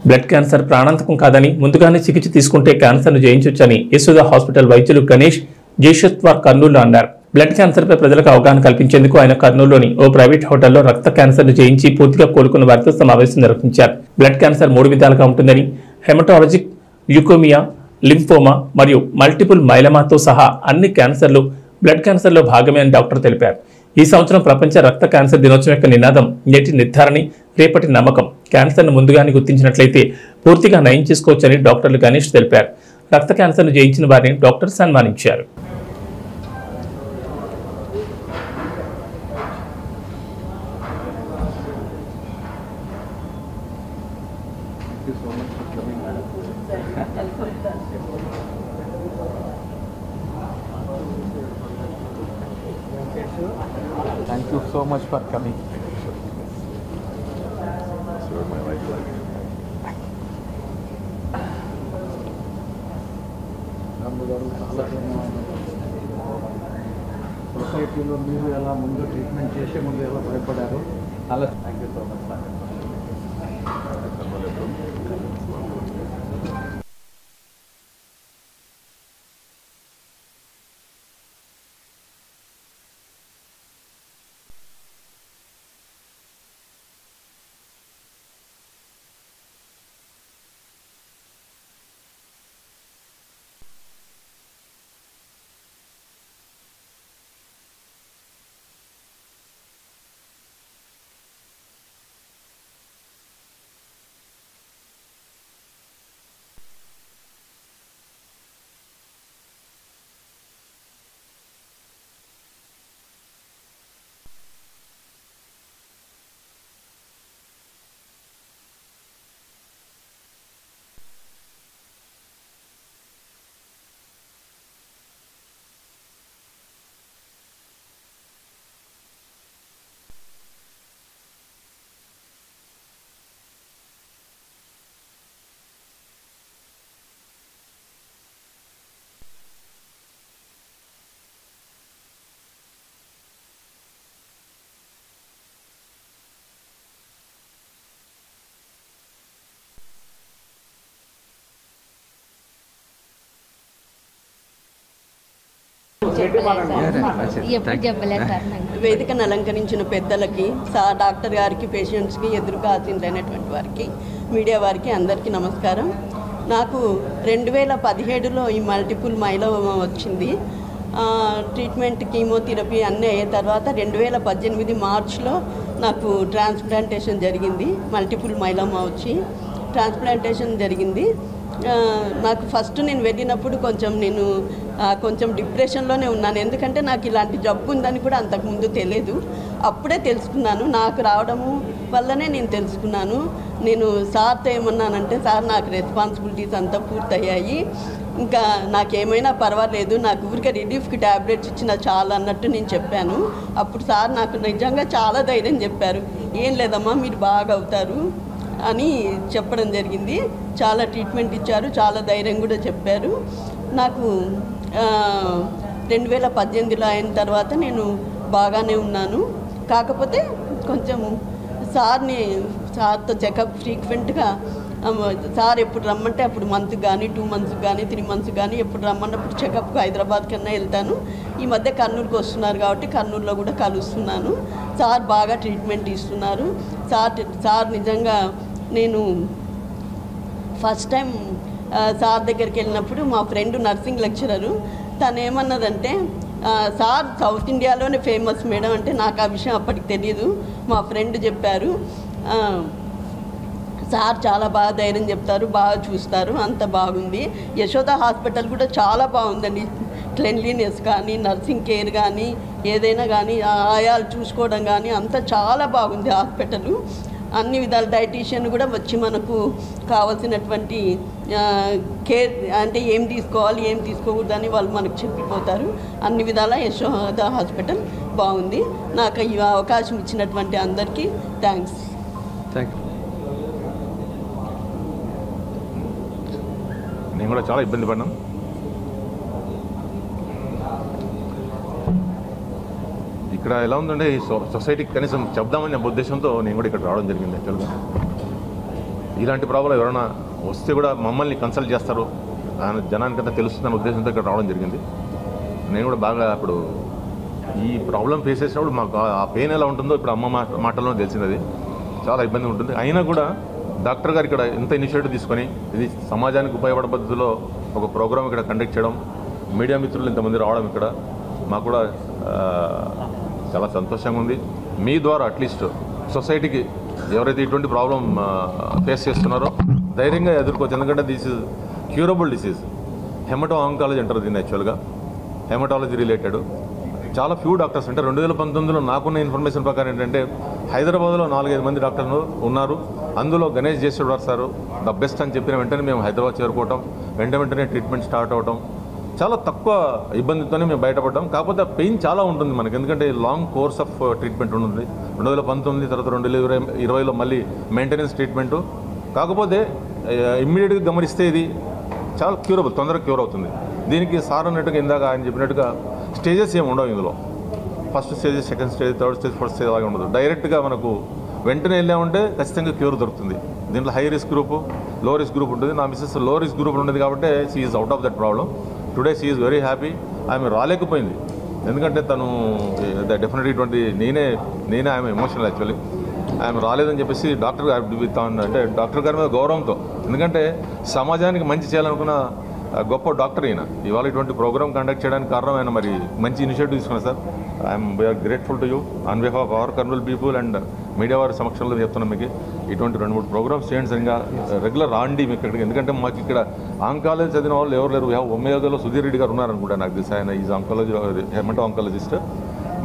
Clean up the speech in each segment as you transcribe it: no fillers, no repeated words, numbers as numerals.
Blood cancer ప్రాణాంతకం కాదని ముందుగానే చికిత్స తీసుకుంటే క్యాన్సర్ను జయించొచ్చని యశోద హాస్పిటల్ వైద్యులు గణేష్ జేషత్వార్ కర్నూలు అన్నారు. బ్లడ్ క్యాన్సర్పై ప్రజలకు అవగాహన కల్పించేందుకు ఆయన కర్నూలులోని ఓ ప్రైవేట్ హోటల్లో రక్త క్యాన్సర్ను జయించి పూర్తిగా కోలుకున్న వారితో సమావేశం నిర్వహించారు. బ్లడ్ క్యాన్సర్ 3 విధాలుగా ఉంటుందని, హెమటాలజిక్, ల్యూకోమియా, లింఫోమా మరియు మల్టిపుల్ మైలమాతో సహా అన్ని క్యాన్సర్లు బ్లడ్ క్యాన్సర్లో భాగమే అని డాక్టర్ తెలిపారు. ఈ సంవత్సరం ప్రపంచ రక్త క్యాన్సర్ దినోత్సవం యొక్క నినాదం నేటి నిర్ధారణ, రేపటి నమ్మకం. క్యాన్సర్ను ముందుగానే గుర్తించినట్లయితే పూర్తిగా నయం చేసుకోవచ్చని డాక్టర్లు గణేష్ తెలిపారు. రక్త క్యాన్సర్ను జయించిన వారిని డాక్టర్ సన్మానించారు. Thank you so much for coming. Sure, my wife likes it. సొసైటీలో మీరు ఎలా ముందు ట్రీట్మెంట్ చేసే ముందు ఎలా భయపడారు చాలా thank you so much sir. వేదికను అలంకరించిన పెద్దలకి, డాక్టర్ గారికి, పేషెంట్స్కి, ఎదురుగా హాజరైనటువంటి వారికి, మీడియా వారికి అందరికీ నమస్కారం. నాకు 2017లో ఈ మల్టిపుల్ మైలోమా వచ్చింది. ట్రీట్మెంట్, కీమోథెరపీ అన్నీ అయిన తర్వాత 2018 మార్చ్లో నాకు ట్రాన్స్ప్లాంటేషన్ జరిగింది. మల్టిపుల్ మైలోమా వచ్చి ట్రాన్స్ప్లాంటేషన్ జరిగింది. నాకు ఫస్ట్ నేను వెళ్ళినప్పుడు కొంచెం డిప్రెషన్లోనే ఉన్నాను. ఎందుకంటే నాకు ఇలాంటి జబ్బు ఉందని కూడా అంతకుముందు తెలియదు. అప్పుడే తెలుసుకున్నాను. నాకు రావడము వల్లనే నేను తెలుసుకున్నాను. నేను సార్తో ఏమన్నానంటే, సార్ నాకు రెస్పాన్సిబిలిటీస్ అంతా పూర్తయ్యాయి, ఇంకా నాకేమైనా పర్వాలేదు, నాకు ఊరికే రిలీఫ్కి ట్యాబ్లెట్స్ ఇచ్చిన చాలు అన్నట్టు నేను చెప్పాను. అప్పుడు సార్ నాకు నిజంగా చాలా ధైర్యం చెప్పారు. ఏం లేదమ్మా, మీరు బాగా అవుతారు అని చెప్పడం జరిగింది. చాలా ట్రీట్మెంట్ ఇచ్చారు, చాలా ధైర్యం కూడా చెప్పారు. నాకు 2018లో అయిన తర్వాత నేను బాగానే ఉన్నాను. కాకపోతే కొంచెం సార్తో చెకప్ ఫ్రీక్వెంట్గా, సార్ ఎప్పుడు రమ్మంటే అప్పుడు మంత్కి కానీ, 2 మంత్స్కి కానీ, 3 మంత్స్కి కానీ ఎప్పుడు రమ్మన్నప్పుడు చెకప్కి హైదరాబాద్ కన్నా వెళ్తాను. ఈ మధ్య కర్నూలుకి వస్తున్నారు కాబట్టి కర్నూలులో కూడా కలుస్తున్నాను. సార్ బాగా ట్రీట్మెంట్ ఇస్తున్నారు. సార్ నిజంగా నేను ఫస్ట్ టైం సార్ దగ్గరికి వెళ్ళినప్పుడు మా ఫ్రెండ్ నర్సింగ్ లెక్చరరు తను ఏమన్నదంటే, సార్ సౌత్ ఇండియాలోనే ఫేమస్ మేడం అంటే, నాకు ఆ విషయం అప్పటికి తెలియదు. మా ఫ్రెండ్ చెప్పారు. సార్ చాలా బాగా ధైర్యం చెప్తారు, బాగా చూస్తారు, అంత బాగుంది. యశోద హాస్పిటల్ కూడా చాలా బాగుందండి. క్లెన్లీనెస్ కానీ, నర్సింగ్ కేర్ కానీ, ఏదైనా కానీ, ఆయాలు చూసుకోవడం కానీ అంతా చాలా బాగుంది హాస్పిటల్. అన్ని విధాలు డైటీషియన్ కూడా వచ్చి మనకు కావాల్సినటువంటి కేర్ అంటే ఏం తీసుకోవాలి, ఏం తీసుకోకూడదని వాళ్ళు మనకు చెప్పిపోతారు. అన్ని విధాల యశోద హాస్పిటల్ బాగుంది. నాకు ఈ అవకాశం ఇచ్చినటువంటి అందరికీ థ్యాంక్స్. నేను కూడా చాలా ఇబ్బంది పడ్డాను. ఇక్కడ ఎలా ఉందంటే ఈ సొసైటీకి కనీసం చెప్దామనే ఉద్దేశంతో నేను కూడా ఇక్కడ రావడం జరిగింది యాక్చువల్గా. ఇలాంటి ప్రాబ్లం ఎవరైనా వస్తే కూడా మమ్మల్ని కన్సల్ట్ చేస్తారు, జనానికంతా తెలుస్తుందన్న ఉద్దేశంతో ఇక్కడ రావడం జరిగింది. నేను కూడా బాగా ఇప్పుడు ఈ ప్రాబ్లం ఫేస్ చేసినప్పుడు మాకు ఆ పెయిన్ ఎలా ఉంటుందో ఇప్పుడు అమ్మ మాటల్లో తెలిసింది. అది చాలా ఇబ్బంది ఉంటుంది. అయినా కూడా డాక్టర్ గారు ఇక్కడ ఎంత ఇనిషియేటివ్ తీసుకొని ఇది సమాజానికి ఉపయోగపడే పద్ధతిలో ఒక ప్రోగ్రామ్ ఇక్కడ కండక్ట్ చేయడం, మీడియా మిత్రులు ఇంతమంది రావడం ఇక్కడ మాకు కూడా చాలా సంతోషంగా ఉంది. మీ ద్వారా అట్లీస్ట్ సొసైటీకి ఎవరైతే ఇటువంటి ప్రాబ్లం ఫేస్ చేస్తున్నారో ధైర్యంగా ఎదుర్కోవచ్చు. ఎందుకంటే this is curable disease. Haemato oncology అంటారు దీన్ని. యాక్చువల్గా హెమటాలజీ రిలేటెడ్ చాలా ఫ్యూ డాక్టర్స్ అంటే 2019లో నాకున్న ఇన్ఫర్మేషన్ ప్రకారం ఏంటంటే హైదరాబాద్లో 4-5 మంది డాక్టర్లు ఉన్నారు. అందులో గణేష్ జేశ్వర్ సార్ ద బెస్ట్ అని చెప్పిన వెంటనే మేము హైదరాబాద్ చేరుకోవటం, వెంటనే ట్రీట్మెంట్ స్టార్ట్ అవ్వటం, చాలా తక్కువ ఇబ్బందితోనే మేము బయటపడ్డాం. కాకపోతే పెయిన్ చాలా ఉంటుంది మనకి, ఎందుకంటే లాంగ్ కోర్స్ ఆఫ్ ట్రీట్మెంట్ ఉంటుంది. 2019 తర్వాత 2020లో మళ్ళీ మెయింటెనెన్స్ ట్రీట్మెంటు. కాకపోతే ఇమ్మీడియట్గా గమనిస్తే ఇది చాలా క్యూరబుల్, తొందరగా క్యూర్ అవుతుంది. దీనికి సార్ అన్నట్టుగా ఇందాక ఆయన చెప్పినట్టుగా స్టేజెస్ ఏమి ఉండవు ఇందులో. First stage, second stage, third stage, fourth stage అలాగే ఉండదు. డైరెక్ట్గా మనకు వెంటనే వెళ్ళామంటే ఖచ్చితంగా క్యూర్ దొరుకుతుంది. దీంట్లో హై రిస్క్ గ్రూపు, లో రిస్క్ గ్రూప్ ఉంటుంది. నా మిస్సెస్ లో రిస్క్ గ్రూప్ ఉండేది కాబట్టి she is out of that problem. Today she is very happy. ఆమె రాలేకపోయింది ఎందుకంటే తను డెఫినెట్లీ ఇటువంటి నేనే ఆమె ఎమోషనల్. యాక్చువల్లీ ఆమె రాలేదని చెప్పేసి డాక్టర్ అంటే డాక్టర్ గారి మీద గౌరవంతో, ఎందుకంటే సమాజానికి మంచి చేయాలనుకున్న గొప్ప డాక్టర్ అయినా ఇవాళ ఇటువంటి ప్రోగ్రామ్ కండక్ట్ చేయడానికి కారణం ఆయన మరి మంచి ఇనిషియేటివ్ తీసుకున్నారు sir. I'm very grateful to you on behalf of our Kurnool people and media వారి సమక్షంలో చెప్తున్నాం మీకు ఇటువంటి 2-3 ప్రోగ్రామ్స్ చేయండి. సరిగ్గా రెగ్యులర్ రాండి మీకు ఇక్కడికి, ఎందుకంటే మాకు ఇక్కడ ఆంకాలజీ చదివిన వాళ్ళు ఎవరు లేరు. ఒమేగాలో సుధీర్ రెడ్డి గారు ఉన్నారనుకుంటా నాకు తెలిసి, ఆయన ఈజ్ ఆంకాలజీ హెమటో ఆంకాలజిస్ట్.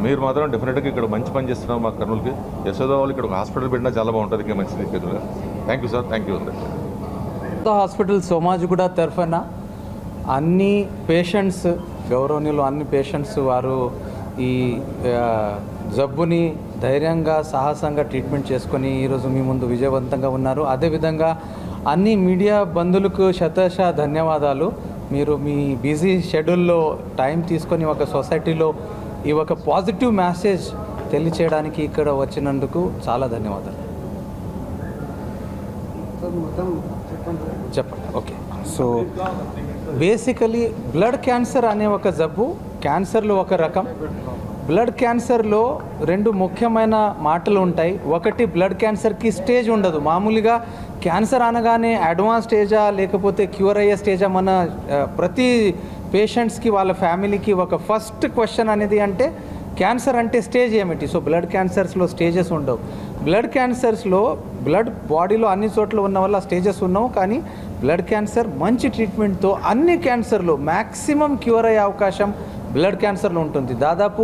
మీరు మాత్రం డెఫినెట్గా ఇక్కడ మంచి పని చేస్తున్నారు మా కర్నూలుకి. యశోద వాళ్ళు ఇక్కడ ఒక హాస్పిటల్ పెట్టినా చాలా బాగుంటుంది, ఇంకా మంచిది. Thank you sir, thank you. Hospital Somajiguda తరఫున అన్ని పేషెంట్స్, గౌరవనీయులు అన్ని పేషెంట్స్ వారు ఈ జబ్బుని ధైర్యంగా సాహసంగా ట్రీట్మెంట్ చేసుకొని ఈరోజు మీ ముందు విజయవంతంగా ఉన్నారు. అదేవిధంగా అన్ని మీడియా బంధువులకు శతశ ధన్యవాదాలు. మీరు మీ బిజీ షెడ్యూల్లో టైం తీసుకొని ఒక సొసైటీలో ఈ ఒక పాజిటివ్ మెసేజ్ తెలియచేయడానికి ఇక్కడ వచ్చినందుకు చాలా ధన్యవాదాలు. చెప్పండి. Okay, so basically blood cancer అనే ఒక జబ్బు, క్యాన్సర్లో ఒక రకం. బ్లడ్ క్యాన్సర్లో 2 ముఖ్యమైన మాటలు ఉంటాయి. ఒకటి, బ్లడ్ క్యాన్సర్కి స్టేజ్ ఉండదు. మామూలుగా క్యాన్సర్ అనగానే అడ్వాన్స్ స్టేజా లేకపోతే క్యూర్ అయ్యే స్టేజా, మన ప్రతి పేషెంట్స్కి వాళ్ళ ఫ్యామిలీకి ఒక ఫస్ట్ క్వశ్చన్ అనేది అంటే క్యాన్సర్ అంటే స్టేజ్ ఏమిటి. సో బ్లడ్ క్యాన్సర్స్లో స్టేజెస్ ఉండవు. బ్లడ్ క్యాన్సర్స్లో బ్లడ్ బాడీలో అన్ని చోట్ల ఉన్న వల్ల స్టేజెస్ ఉన్నావు, కానీ బ్లడ్ క్యాన్సర్ మంచి ట్రీట్మెంట్తో అన్ని క్యాన్సర్లో మ్యాక్సిమం క్యూర్ అయ్యే అవకాశం బ్లడ్ క్యాన్సర్లో ఉంటుంది. దాదాపు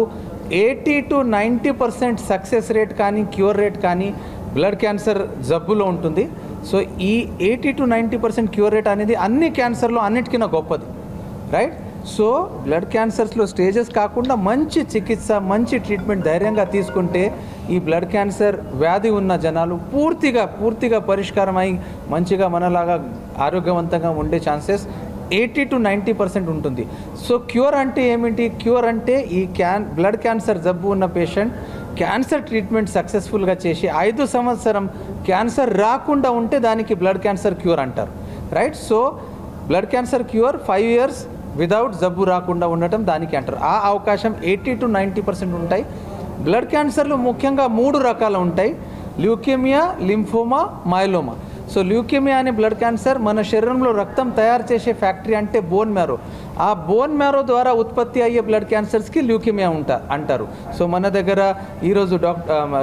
80 to 90% సక్సెస్ రేట్ కానీ క్యూర్ రేట్ కానీ బ్లడ్ క్యాన్సర్ జబ్బులో ఉంటుంది. సో ఈ 80 to 90% క్యూర్ రేట్ అనేది అన్ని క్యాన్సర్లో అన్నిటికన్నా గొప్పది, రైట్. సో బ్లడ్ క్యాన్సర్స్లో స్టేజెస్ కాకుండా మంచి చికిత్స, మంచి ట్రీట్మెంట్ ధైర్యంగా తీసుకుంటే ఈ బ్లడ్ క్యాన్సర్ వ్యాధి ఉన్న జనాలు పూర్తిగా పరిష్కారం అయి మంచిగా మనలాగా ఆరోగ్యవంతంగా ఉండే ఛాన్సెస్ 80 to 90% ఉంటుంది. సో క్యూర్ అంటే ఏమిటి? క్యూర్ అంటే ఈ బ్లడ్ క్యాన్సర్ జబ్బు ఉన్న పేషెంట్ క్యాన్సర్ ట్రీట్మెంట్ సక్సెస్ఫుల్గా చేసి 5 సంవత్సరం క్యాన్సర్ రాకుండా ఉంటే దానికి బ్లడ్ క్యాన్సర్ క్యూర్ అంటారు, right. So blood cancer cure 5 years without జబ్బు రాకుండా ఉండటం దానికి అంటారు. ఆ అవకాశం 80 to 90% ఉంటాయి. బ్లడ్ క్యాన్సర్లు ముఖ్యంగా 3 రకాలు ఉంటాయి: leukaemia, lymphoma, myeloma. So leukaemia అనే బ్లడ్ క్యాన్సర్ మన శరీరంలో రక్తం తయారు చేసే ఫ్యాక్టరీ అంటే బోన్ మ్యారో. ఆ బోన్ మ్యారో ద్వారా ఉత్పత్తి అయ్యే బ్లడ్ క్యాన్సర్స్కి ల్యూకేమియా అంటారు. సో మన దగ్గర ఈరోజు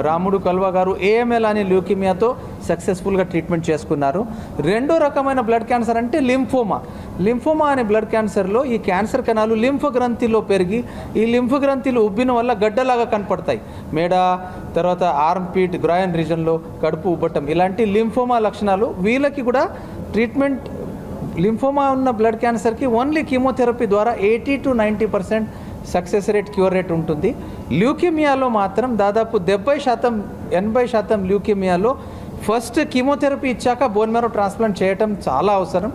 రాముడు కల్వా గారు AML అనే ల్యూకేమియాతో సక్సెస్ఫుల్గా ట్రీట్మెంట్ చేసుకున్నారు. 2వ రకమైన బ్లడ్ క్యాన్సర్ అంటే లింఫోమా. లింఫోమా అనే బ్లడ్ క్యాన్సర్లో ఈ క్యాన్సర్ కణాలు లింఫ్ గ్రంథిలో పెరిగి ఈ లింఫ్ గ్రంథిలు ఉబ్బిన వల్ల గడ్డలాగా కనపడతాయి. మెడ, తర్వాత ఆర్మ్ పీట్, గ్రాయన్ రీజన్లో కడుపు ఉబ్బటం, ఇలాంటి లింఫోమా లక్షణాలు. వీళ్ళకి కూడా ట్రీట్మెంట్, లింఫోమా ఉన్న బ్లడ్ క్యాన్సర్కి ఓన్లీ కీమోథెరపీ ద్వారా 80 to 90% success rate, cure rate ఉంటుంది. ల్యూకేమియాలో మాత్రం దాదాపు 70% 80% ల్యూకేమియాలో ఫస్ట్ కీమోథెరపీ ఇచ్చాక బోన్ మ్యారో ట్రాన్స్ప్లాంట్ చేయటం చాలా అవసరం.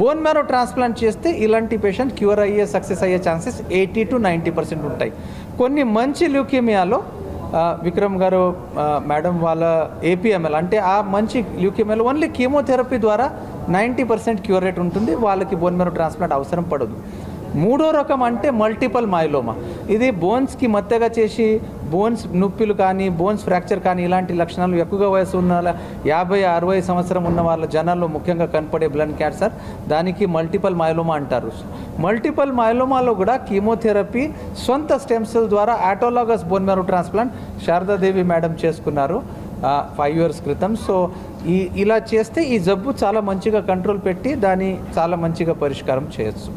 బోన్ మ్యారో ట్రాన్స్ప్లాంట్ చేస్తే ఇలాంటి పేషెంట్ క్యూర్ అయ్యే, సక్సెస్ అయ్యే ఛాన్సెస్ 80 to 90% ఉంటాయి. కొన్ని మంచి ల్యూకేమియాలో విక్రమ్ గారు మేడం వాళ్ళ ఏపీఎంఎల్ అంటే ఆ మంచి ల్యూకేమియాలో ఓన్లీ కీమోథెరపీ ద్వారా 90% క్యూర్ రేట్ ఉంటుంది, వాళ్ళకి బోన్ మ్యారో ట్రాన్స్ప్లాంట్ అవసరం పడదు. మూడో రకం అంటే మల్టిపల్ మైలోమా. ఇది బోన్స్కి మత్తగా చేసి బోన్స్ నొప్పిలు కానీ బోన్స్ ఫ్రాక్చర్ కానీ ఇలాంటి లక్షణాలు ఎక్కువగా వయసు ఉన్న 50-60 సంవత్సరం ఉన్న వాళ్ళ జనాల్లో ముఖ్యంగా కనపడే బ్లడ్ క్యాన్సర్, దానికి మల్టిపల్ మైలోమా అంటారు. మల్టిపల్ మైలోమాలో కూడా కీమోథెరపీ సొంత స్టెమ్ సెల్ ద్వారా autologous bone marrow transplant Sharada Devi madam చేసుకున్నారు 5 years క్రితం. సో ఇలా చేస్తే ఈ జబ్బు చాలా మంచిగా కంట్రోల్ పెట్టి దాన్ని చాలా మంచిగా పరిష్కారం చేయొచ్చు.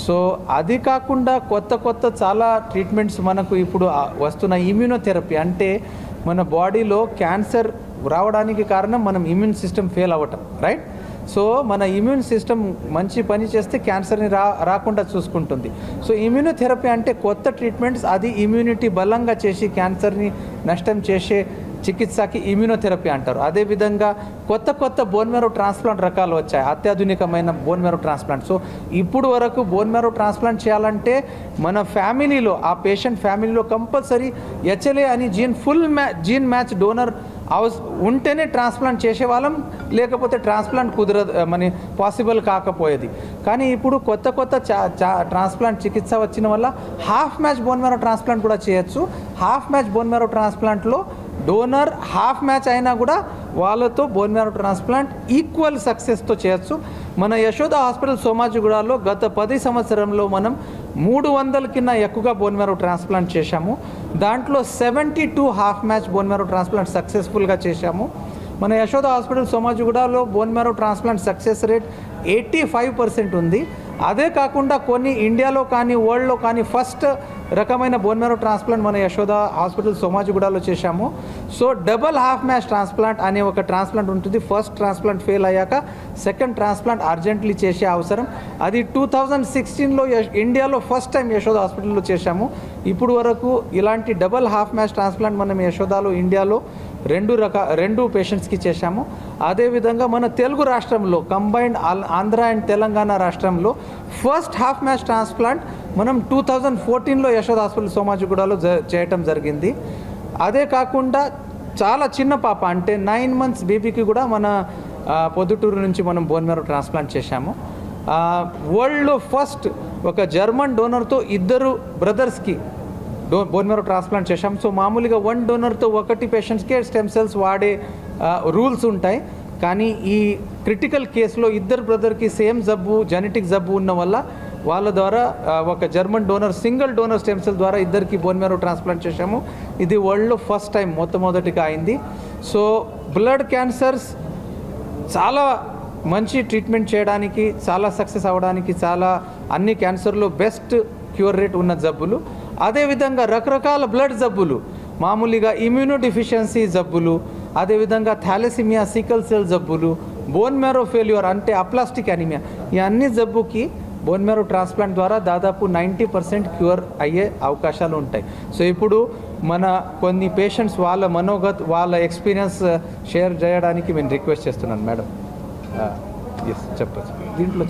సో అది కాకుండా కొత్త చాలా ట్రీట్మెంట్స్ మనకు ఇప్పుడు వస్తున్న ఇమ్యూనోథెరపీ అంటే మన బాడీలో క్యాన్సర్ రావడానికి కారణం మనం ఇమ్యూన్ సిస్టమ్ ఫెయిల్ అవ్వటం, రైట్? సో మన ఇమ్యూన్ సిస్టమ్ మంచి పని చేస్తే క్యాన్సర్ని రాకుండా చూసుకుంటుంది. సో ఇమ్యూనోథెరపీ అంటే కొత్త ట్రీట్మెంట్స్, అది ఇమ్యూనిటీ బలంగా చేసి క్యాన్సర్ని నష్టం చేసే చికిత్సకి ఇమ్యూనోథెరపీ అంటారు. అదేవిధంగా కొత్త బోన్ మ్యారో ట్రాన్స్ప్లాంట్ రకాలు వచ్చాయి, అత్యాధునికమైన బోన్ మ్యారో ట్రాన్స్ప్లాంట్. సో ఇప్పుడు వరకు బోన్ మ్యారో ట్రాన్స్ప్లాంట్ చేయాలంటే మన ఫ్యామిలీలో ఆ పేషెంట్ ఫ్యామిలీలో కంపల్సరీ HLA అని జీన్ మ్యాచ్ డోనర్ ఉంటేనే ట్రాన్స్ప్లాంట్ చేసేవాళ్ళం, లేకపోతే ట్రాన్స్ప్లాంట్ మన పాసిబుల్ కాకపోయేది. కానీ ఇప్పుడు కొత్త ట్రాన్స్ప్లాంట్ చికిత్స వచ్చిన వల్ల half match bone marrow transplant కూడా చేయొచ్చు. హాఫ్ మ్యాచ్ బోన్ మ్యారో ట్రాన్స్ప్లాంట్లో డోనర్ హాఫ్ మ్యాచ్ అయినా కూడా వాళ్ళతో బోన్ మ్యారో ట్రాన్స్ప్లాంట్ ఈక్వల్ సక్సెస్తో చేయొచ్చు. మన యశోద హాస్పిటల్ సోమాజిగూడలో గత 10 సంవత్సరంలో మనం 300 కన్నా ఎక్కువగా బోన్ మ్యారో ట్రాన్స్ప్లాంట్ చేశాము. దాంట్లో 72 half match bone marrow transplant సక్సెస్ఫుల్గా చేశాము. మన యశోద హాస్పిటల్ సోమాజిగూడలో bone marrow transplant success rate 85% ఉంది. అదే కాకుండా కొన్ని ఇండియాలో కానీ వరల్డ్లో కానీ ఫస్ట్ రకమైన బోన్ మ్యారో ట్రాన్స్ప్లాంట్ మన యశోద హాస్పిటల్ సోమాజిగూడలో చేశాము. So double half match transplant అనే ఒక ట్రాన్స్ప్లాంట్ ఉంటుంది. ఫస్ట్ ట్రాన్స్ప్లాంట్ ఫెయిల్ అయ్యాక సెకండ్ ట్రాన్స్ప్లాంట్ అర్జెంట్లీ చేసే అవసరం, అది 2016లో ఇండియాలో ఫస్ట్ టైం యశోద హాస్పిటల్లో చేశాము. ఇప్పుడు వరకు ఇలాంటి డబల్ హాఫ్ మ్యాచ్ ట్రాన్స్ప్లాంట్ మనం యశోదాలో ఇండియాలో 2 పేషెంట్స్కి చేశాము. అదేవిధంగా మన తెలుగు రాష్ట్రంలో కంబైన్డ్ ఆంధ్ర అండ్ తెలంగాణ రాష్ట్రంలో ఫస్ట్ హాఫ్ మ్యాచ్ ట్రాన్స్ప్లాంట్ మనం 2014లో యశోద హాస్పిటల్ సోమాజిగూడలో చేయటం జరిగింది. అదే కాకుండా చాలా చిన్న పాప అంటే 9 months బేబీకి కూడా మన పొద్దుటూరు నుంచి మనం బోన్ మ్యారో ట్రాన్స్ప్లాంట్ చేశాము. వరల్డ్లో ఫస్ట్ ఒక జర్మన్ డోనర్తో 2 బ్రదర్స్కి బోన్ మ్యారో ట్రాన్స్ప్లాంట్ చేశాం. సో మామూలుగా 1 డోనర్తో 1 పేషెంట్స్కే స్టెమ్ సెల్స్ వాడే రూల్స్ ఉంటాయి. కానీ ఈ క్రిటికల్ కేసులో 2 బ్రదర్కి సేమ్ జబ్బు జెనెటిక్ జబ్బు ఉన్న వల్ల వాళ్ళ ద్వారా ఒక German donor single donor stem cell ద్వారా 2కి బోన్ మ్యారో ట్రాన్స్ప్లాంట్ చేశాము. ఇది వరల్డ్లో ఫస్ట్ టైం మొట్టమొదటిగా అయింది. సో బ్లడ్ క్యాన్సర్స్ చాలా మంచి ట్రీట్మెంట్ చేయడానికి, చాలా సక్సెస్ అవ్వడానికి, చాలా అన్ని క్యాన్సర్లో బెస్ట్ క్యూర్ రేట్ ఉన్న జబ్బులు. అదేవిధంగా రకరకాల బ్లడ్ జబ్బులు, మామూలుగా ఇమ్యూనో డిఫిషియన్సీ జబ్బులు, అదేవిధంగా థాలసీమియా, సికల్ సెల్ జబ్బులు, బోన్ మ్యారో ఫెయిల్యూర్ అంటే అప్లాస్టిక్ అనీమియా, ఈ అన్ని జబ్బుకి బోన్ మ్యారో ట్రాన్స్ప్లాంట్ ద్వారా దాదాపు 90% క్యూర్ అయ్యే అవకాశాలు ఉంటాయి. సో ఇప్పుడు మన కొన్ని పేషెంట్స్ వాళ్ళ మనోగత్ వాళ్ళ ఎక్స్పీరియన్స్ షేర్ చేయడానికి నేను రిక్వెస్ట్ చేస్తున్నాను మేడం. ఎస్ చెప్పచ్చు దీంట్లో.